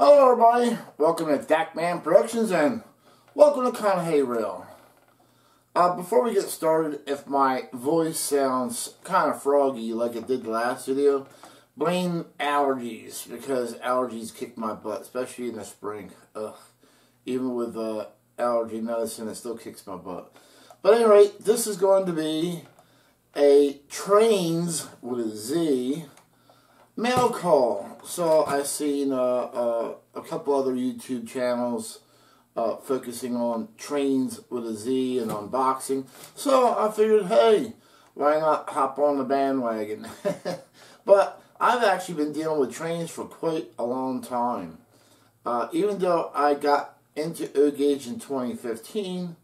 Hello everybody, welcome to Dakman Productions and welcome to Kind of Hay Rail. Before we get started, if my voice sounds kind of froggy like it did the last video, blame allergies, because allergies kick my butt, especially in the spring. Ugh. Even with allergy medicine, it still kicks my butt. But anyway, this is going to be a Trainz with a Z mail call. So I've seen a couple other YouTube channels focusing on Trainz with a Z and unboxing. So I figured, hey, why not hop on the bandwagon? But I've actually been dealing with Trainz for quite a long time. Even though I got into O-Gauge in 2015,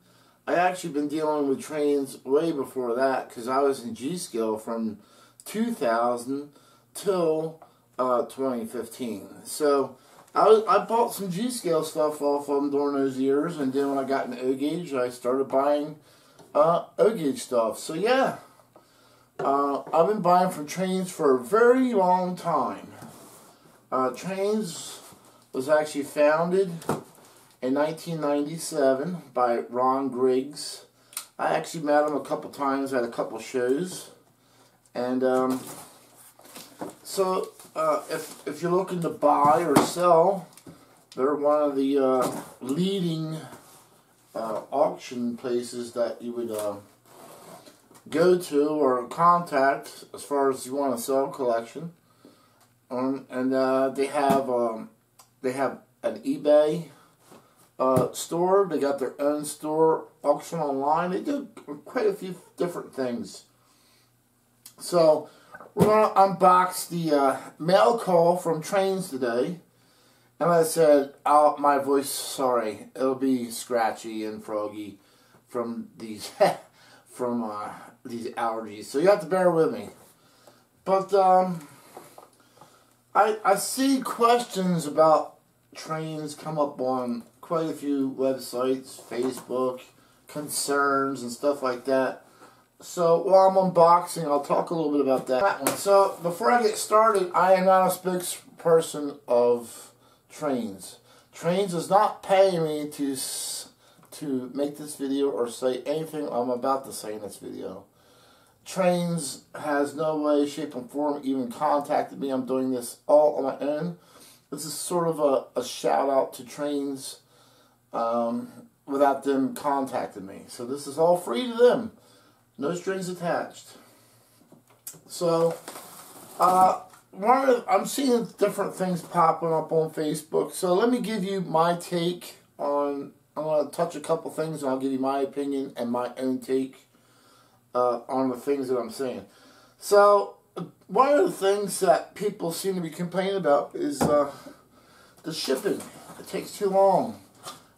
I actually been dealing with Trainz way before that, because I was in G-Skill from 2000 till 2015. So I bought some G-Scale stuff off of them during those years, and then when I got into O-Gauge, I started buying O-Gauge stuff. So yeah, I've been buying from Trainz for a very long time. Trainz was actually founded in 1997 by Ron Griggs. I actually met him a couple times at a couple shows, and so if you're looking to buy or sell, they're one of the leading auction places that you would go to or contact as far as you want to sell a collection. And they have an eBay store. They got their own store, auction online. They do quite a few different things. So we're going to unbox the mail call from Trainz today. And like I said, my voice, sorry, it'll be scratchy and froggy from these these allergies. So you have to bear with me. But I see questions about Trainz come up on quite a few websites, Facebook, concerns and stuff like that. So while I'm unboxing, I'll talk a little bit about that one. So before I get started, I am not a spokesperson of Trainz. Trainz does not pay me to make this video or say anything I'm about to say in this video. Trainz has no way, shape, and form even contacted me. I'm doing this all on my own. This is sort of a shout out to Trainz without them contacting me. So this is all free to them. No strings attached. So, I'm seeing different things popping up on Facebook. So let me give you my take on. I'm going to touch a couple things, and I'll give you my opinion and my own take on the things that I'm saying. So one of the things that people seem to be complaining about is the shipping. It takes too long.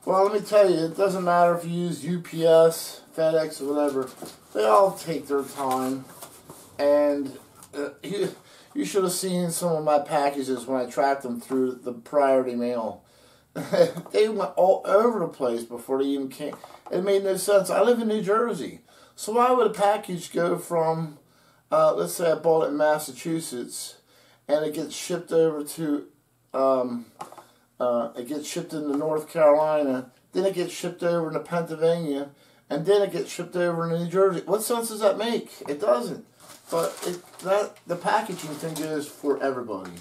Well, let me tell you, it doesn't matter if you use UPS, FedEx, or whatever. They all take their time. And you should have seen some of my packages when I tracked them through the priority mail. They went all over the place before they even came. It made no sense. I live in New Jersey. So why would a package go from, let's say I bought it in Massachusetts, and it gets shipped over to, it gets shipped into North Carolina, then it gets shipped over into Pennsylvania, and then it gets shipped over to New Jersey. What sense does that make? It doesn't. But the packaging thing goes for everybody.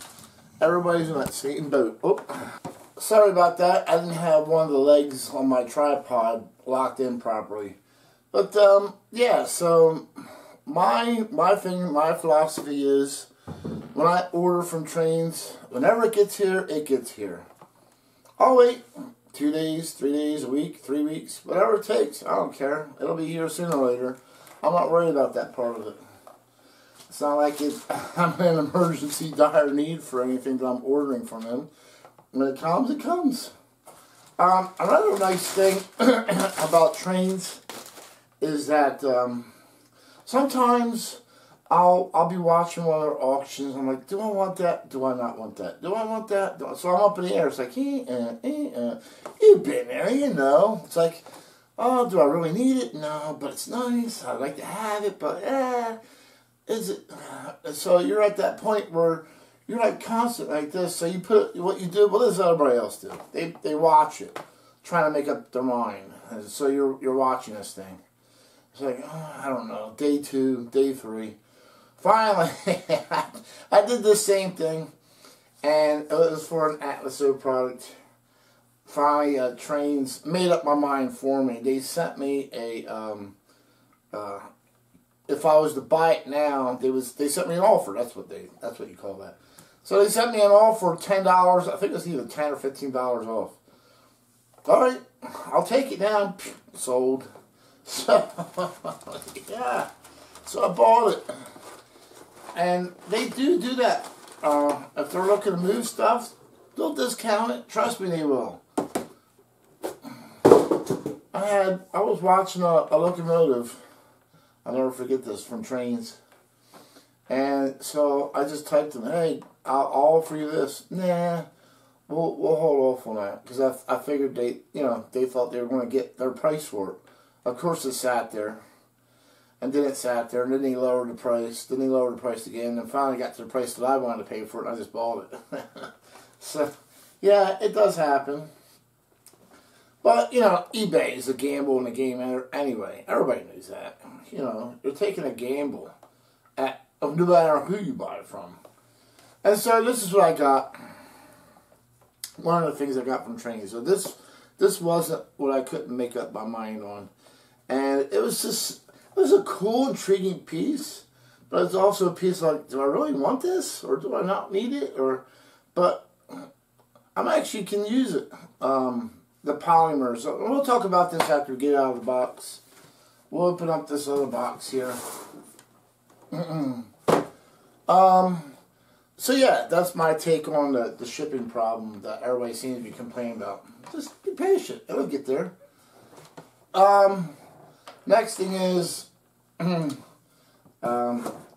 Everybody's in that same boat. Oh, sorry about that. I didn't have one of the legs on my tripod locked in properly. But yeah. So my philosophy is, when I order from Trainz, whenever it gets here, it gets here. I'll wait 2 days, 3 days, a week, 3 weeks, whatever it takes. I don't care. It'll be here sooner or later. I'm not worried about that part of it. It's not like I'm in an emergency dire need for anything that I'm ordering from them. When it comes, it comes. Another nice thing about Trainz is that sometimes I'll be watching one of their auctions. I'm like, do I want that? Do I not want that? Do I want that? So I'm up in the air. It's like, you've been there, you know. It's like, oh, do I really need it? No, but it's nice. I'd like to have it, but is it? So you're at that point where you're like constant like this. So you put what you do. What does everybody else do? They watch it, trying to make up their mind. And so you're watching this thing. It's like, oh, I don't know, day 2, day 3. Finally, I did the same thing, and it was for an Atlas O product. Finally, Trainz made up my mind for me. They sent me a, if I was to buy it now, they sent me an offer. That's what you call that. So they sent me an offer of $10. I think it was either $10 or $15 off. All right, I'll take it now. Sold. So yeah, so I bought it, and they do that. If they're looking to move stuff, they'll discount it. Trust me, they will. I was watching a locomotive. I'll never forget this, from Trainz. And so I just typed in, hey, I'll offer you this. Nah, we'll hold off on that, because I figured they thought they were going to get their price for it. Of course, it sat there, and then it sat there, and then he lowered the price. Then he lowered the price again, and finally got to the price that I wanted to pay for it, and I just bought it. So, yeah, it does happen. But, eBay is a gamble in the game anyway. Everybody knows that. You're taking a gamble no matter who you buy it from. And so this is what I got. One of the things I got from Trainz. So this wasn't what I couldn't make up my mind on. And it was a cool, intriguing piece. But it's also a piece like, do I really want this? Or do I not need it? But I actually can use it. The polymers. So we'll talk about this after we get out of the box. We'll open up this other box here. So yeah, that's my take on the shipping problem that everybody seems to be complaining about. Just be patient. It'll get there. Next thing is,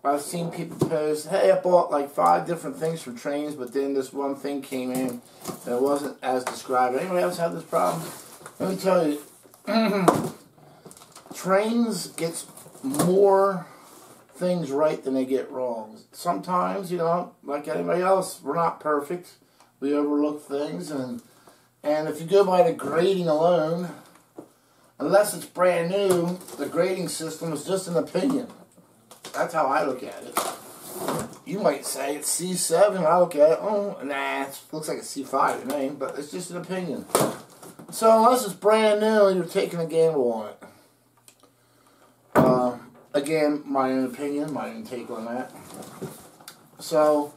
I've seen people post, hey, I bought like 5 different things from Trainz, but then this one thing came in and it wasn't as described. Anybody else have this problem? Let me tell you, Trainz gets more things right than they get wrong. Sometimes, like anybody else, we're not perfect. We overlook things, and if you go by the grading alone, unless it's brand new, the grading system is just an opinion. That's how I look at it. You might say it's C7. I look at it, oh, nah, it looks like a C5 to me, but it's just an opinion. So unless it's brand new, you're taking a gamble on it. Again, my own opinion, my own take on that. So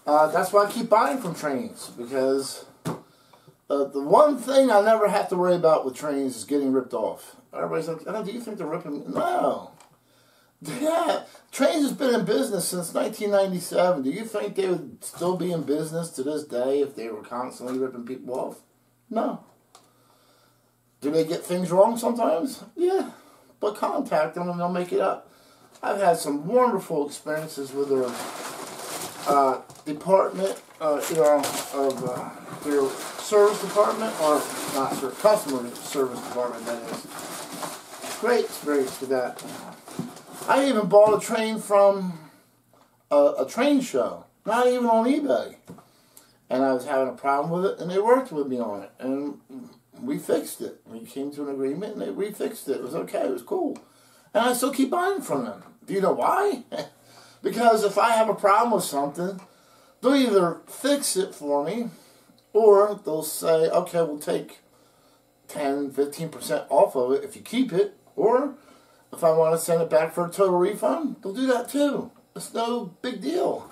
that's why I keep buying from Trainz, because the one thing I never have to worry about with Trainz is getting ripped off. Everybody's like, oh, do you think they're ripping? No. Yeah, Trainz has been in business since 1997. Do you think they would still be in business to this day if they were constantly ripping people off? No. Do they get things wrong sometimes? Yeah. But contact them and they'll make it up. I've had some wonderful experiences with their department, of their service department, or not their customer service department, that is. Great experience with that. I even bought a train from a train show, not even on eBay. And I was having a problem with it, and they worked with me on it. And we fixed it. We came to an agreement, and they refixed it. It was okay. It was cool. And I still keep buying from them. Do you know why? Because if I have a problem with something, they'll either fix it for me, or they'll say, okay, we'll take 10, 15% off of it if you keep it. Or if I want to send it back for a total refund, they'll do that too. It's no big deal.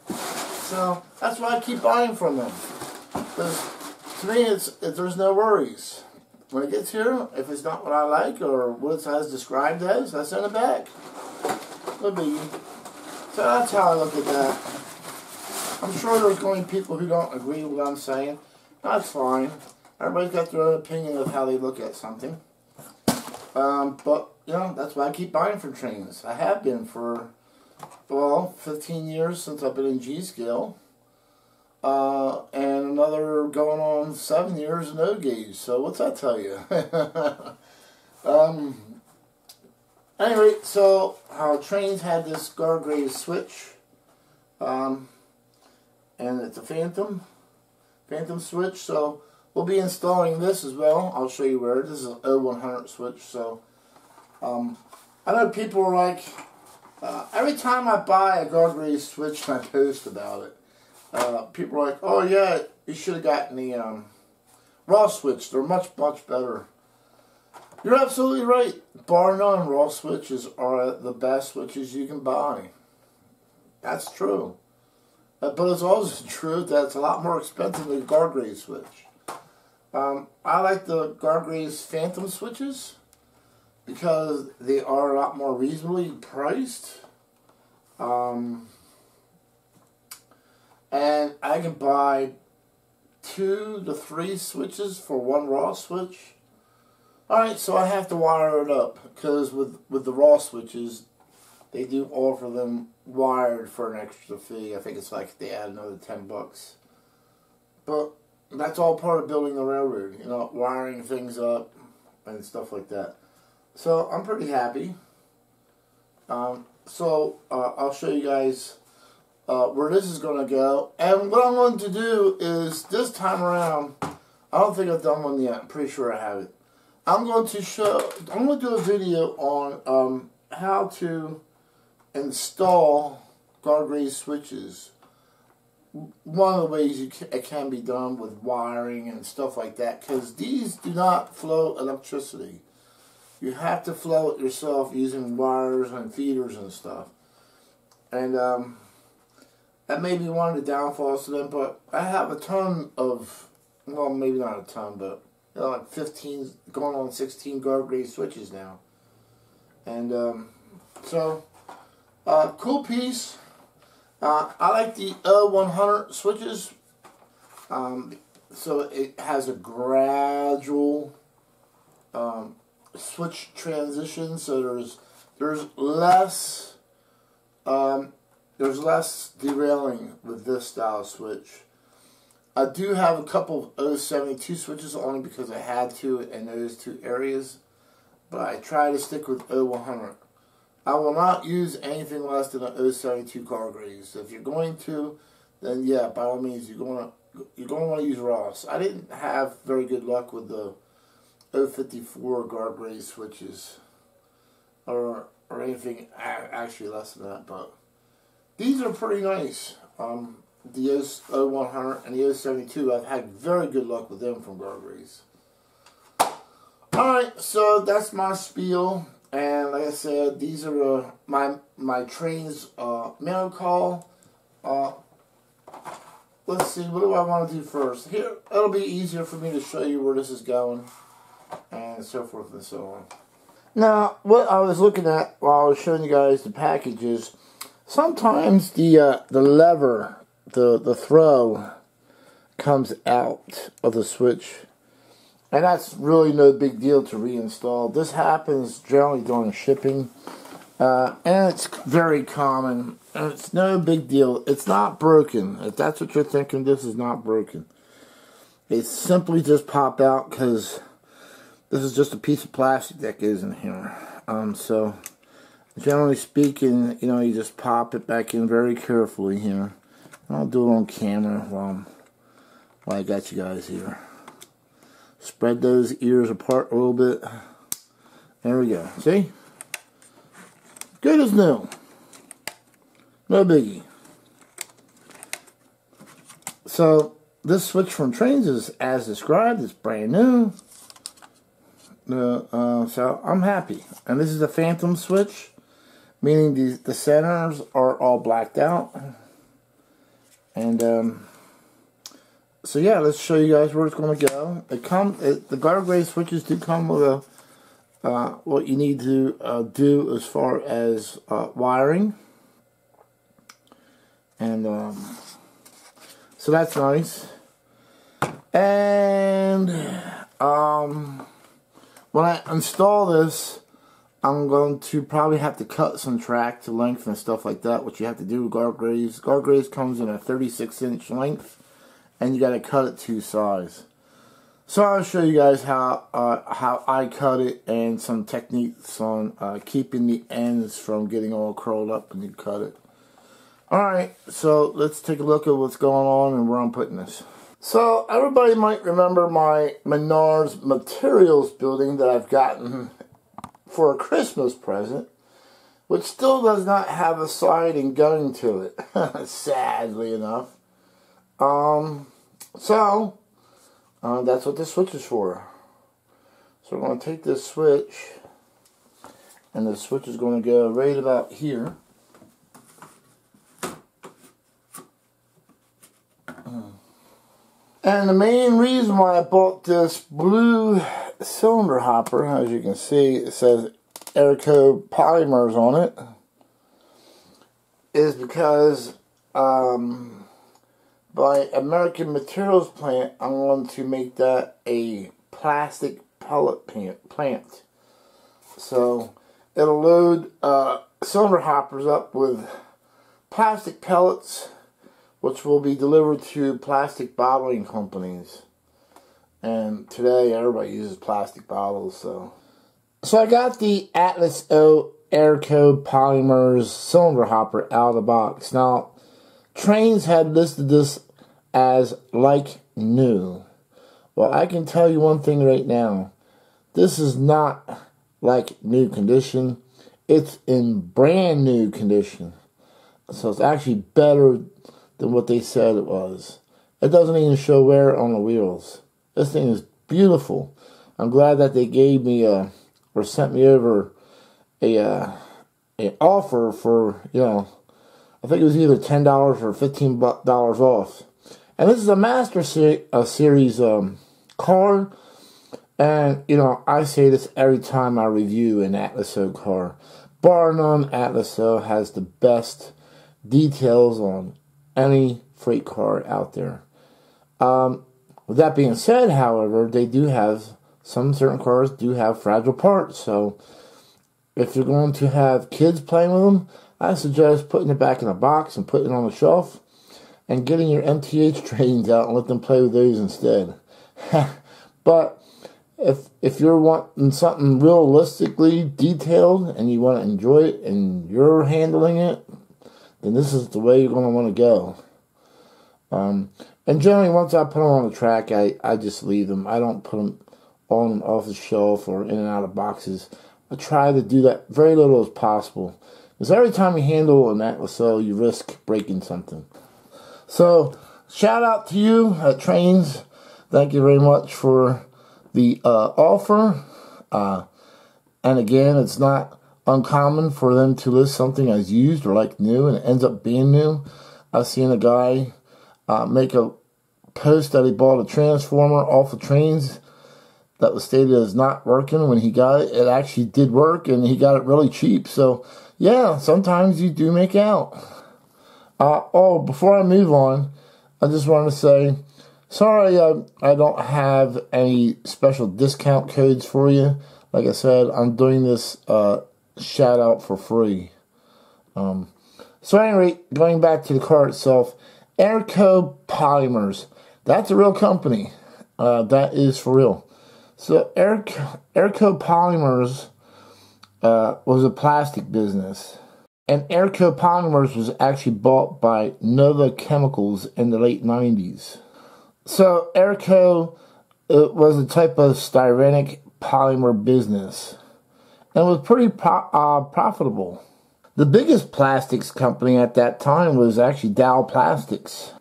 So that's why I keep buying from them. Because to me, there's no worries. When it gets here, if it's not what I like or what it has described as, I send it back. No biggie. So that's how I look at that. I'm sure there's going to be people who don't agree with what I'm saying. That's fine. Everybody's got their own opinion of how they look at something. But, that's why I keep buying from Trainz. I have been for, 15 years since I've been in G-Scale. And another going on 7 years in O-Gauge. So what's that tell you? Anyway, so Trainz had this guard grade switch. and it's a Phantom switch. So we'll be installing this as well. I'll show you where. This is an 0100 switch. So I know people are like, every time I buy a Gargoyle switch and I post about it, people are like, oh yeah, you should have gotten the raw switch. They're much better. You're absolutely right. Bar none, raw switches are the best switches you can buy. That's true. But it's also true that it's a lot more expensive than the Gargoyle switch. I like the Gargoyle's Phantom switches because they are a lot more reasonably priced. And I can buy 2 to 3 switches for 1 raw switch. Alright, so I have to wire it up because with the raw switches, they do offer them wired for an extra fee. I think it's like they add another $10. But that's all part of building the railroad, you know, wiring things up and stuff like that. So I'm pretty happy. I'll show you guys where this is going to go. And what I'm going to do is, this time around, I don't think I've done one yet. I'm pretty sure I haven't. I'm going to do a video on how to install Gargoyle switches. One of the ways it can be done with wiring and stuff like that, because these do not flow electricity. You have to flow it yourself using wires and feeders and stuff. And that may be one of the downfalls to them, but I have a ton of, well, maybe not a ton, but you know, like 15, going on 16 Gargoyle switches now. And cool piece. I like the 0100 switches. So it has a gradual switch transition. So there's less derailing with this style switch. I do have a couple of 072 switches only because I had to in those 2 areas, but I try to stick with 0100. I will not use anything less than a 072 Gargoyle. So if you're going to, then yeah, by all means, you're going to want to use Ross. I didn't have very good luck with the 054 Gargoyle switches, or anything actually less than that, but these are pretty nice. The 0100 and the 072, I've had very good luck with them from Gargoyles. Alright, so that's my spiel. And like I said, these are my Trainz mail call. Let's see, what do I want to do first? Here, it'll be easier for me to show you where this is going, and so forth and so on. Now, what I was looking at while I was showing you guys the packages, sometimes the lever, the throw, comes out of the switch. And that's really no big deal to reinstall. This happens generally during shipping. And it's very common. And it's no big deal. It's not broken. If that's what you're thinking, this is not broken. It simply just popped out because this is just a piece of plastic that goes in here. So, generally speaking, you know, you just pop it back in very carefully here. And I'll do it on camera while I got you guys here. Spread those ears apart a little bit. There we go. See? Good as new. No biggie. So, this switch from Trainz is as described. It's brand new. So, I'm happy. And this is a Phantom switch, meaning the centers are all blacked out. And, so yeah, let's show you guys where it's going to go. The Gargoyle switches do come with what you need to do as far as wiring, and so that's nice. And when I install this, I'm going to probably have to cut some track to length and stuff like that, which you have to do with Gargoyles. Gargoyles comes in a 36-inch length. And you got to cut it to size. So I'll show you guys how I cut it and some techniques on keeping the ends from getting all curled up when you cut it. Alright, so let's take a look at what's going on and where I'm putting this. So, everybody might remember my Menards Materials building that I've gotten for a Christmas present, which still does not have a sliding gun to it, sadly enough. That's what this switch is for. So we're going to take this switch, and the switch is going to go right about here. And the main reason why I bought this blue cylinder hopper, as you can see, it says Apparel polymers on it, is because by American Materials plant, I'm going to make that a plastic pellet plant. So it'll load cylinder hoppers up with plastic pellets, which will be delivered to plastic bottling companies. And today everybody uses plastic bottles. So I got the Atlas O Apparel Polymers cylinder hopper out of the box. Now, Trainz had listed this as like new. Well, I can tell you one thing right now. This is not like new condition. It's in brand new condition. So it's actually better than what they said it was. It doesn't even show wear on the wheels. This thing is beautiful. I'm glad that they gave me or sent me over an offer for, I think it was either $10 or $15 off. And this is a Master Series car. And, I say this every time I review an Atlas O car. Bar none, Atlas O has the best details on any freight car out there. With that being said, however, they do have, some certain cars do have fragile parts. So if you're going to have kids playing with them, I suggest putting it back in a box and putting it on the shelf and getting your MTH trains out and let them play with those instead. But if you're wanting something realistically detailed and you want to enjoy it and you're handling it, then this is the way you're going to want to go. And generally, once I put them on the track, I just leave them. I don't put them on and off the shelf or in and out of boxes. I try to do that very little as possible. Because every time you handle an Atlas O, you risk breaking something. So, shout out to you at Trainz. Thank you very much for the offer. And again, it's not uncommon for them to list something as used or like new, and it ends up being new. I've seen a guy make a post that he bought a transformer off of Trainz that was stated as not working. When he got it, it actually did work, and he got it really cheap. So, yeah, sometimes you do make out. Before I move on, I just want to say, sorry I don't have any special discount codes for you. Like I said, I'm doing this shout out for free. So anyway, going back to the car itself, Apparel Polymers. That's a real company. That is for real. So Apparel Polymers was a plastic business. And Apparel Polymers was actually bought by Nova Chemicals in the late 90s. So Apparel was a type of styrenic polymer business. And was pretty profitable. The biggest plastics company at that time was actually Dow Plastics.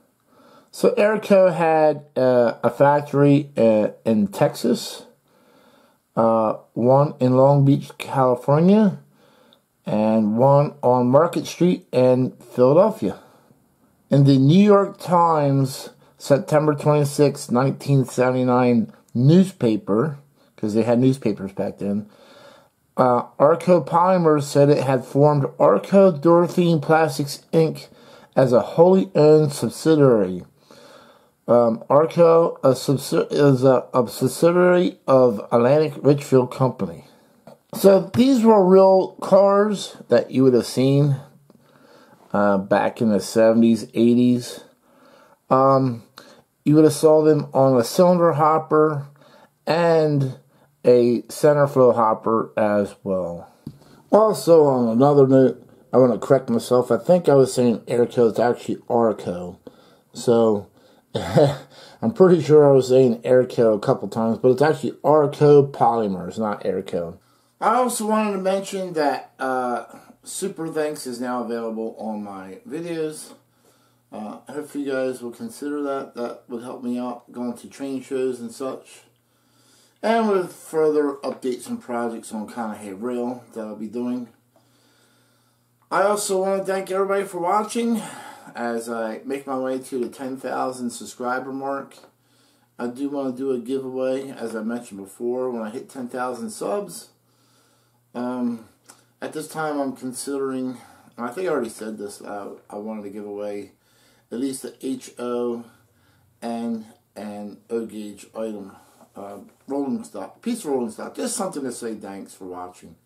So Apparel had a factory in Texas, one in Long Beach, California, and one on Market Street in Philadelphia. In the New York Times, September 26, 1979 newspaper, because they had newspapers back then, Apparel Polymers said it had formed Arco Dorothy Plastics Inc. as a wholly owned subsidiary. Arco is a subsidiary of Atlantic Richfield Company. So these were real cars that you would have seen back in the 70s, 80s. You would have saw them on a cylinder hopper and a center flow hopper as well. Also, on another note, I want to correct myself. I think I was saying Airco. It's actually Arco. So, I'm pretty sure I was saying Airco a couple times, but it's actually Arco Polymers, not Airco. I also wanted to mention that Super Thanks is now available on my videos. Hopefully you guys will consider that. That would help me out going to train shows and such. And with further updates and projects on Apparel that I'll be doing. I also want to thank everybody for watching as I make my way to the 10,000 subscriber mark. I do want to do a giveaway, as I mentioned before, when I hit 10,000 subs. At this time I'm considering, and I think I already said this, I wanted to give away at least the HO and O gauge item. Rolling stock, piece of rolling stock, just something to say thanks for watching.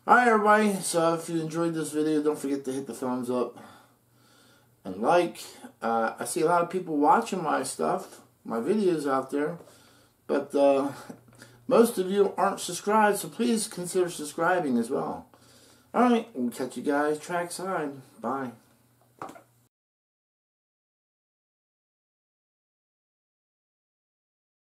Alright everybody, so if you enjoyed this video, don't forget to hit the thumbs up and like. I see a lot of people watching my stuff, my videos out there, but most of you aren't subscribed, so please consider subscribing as well. Alright, we'll catch you guys trackside. Bye.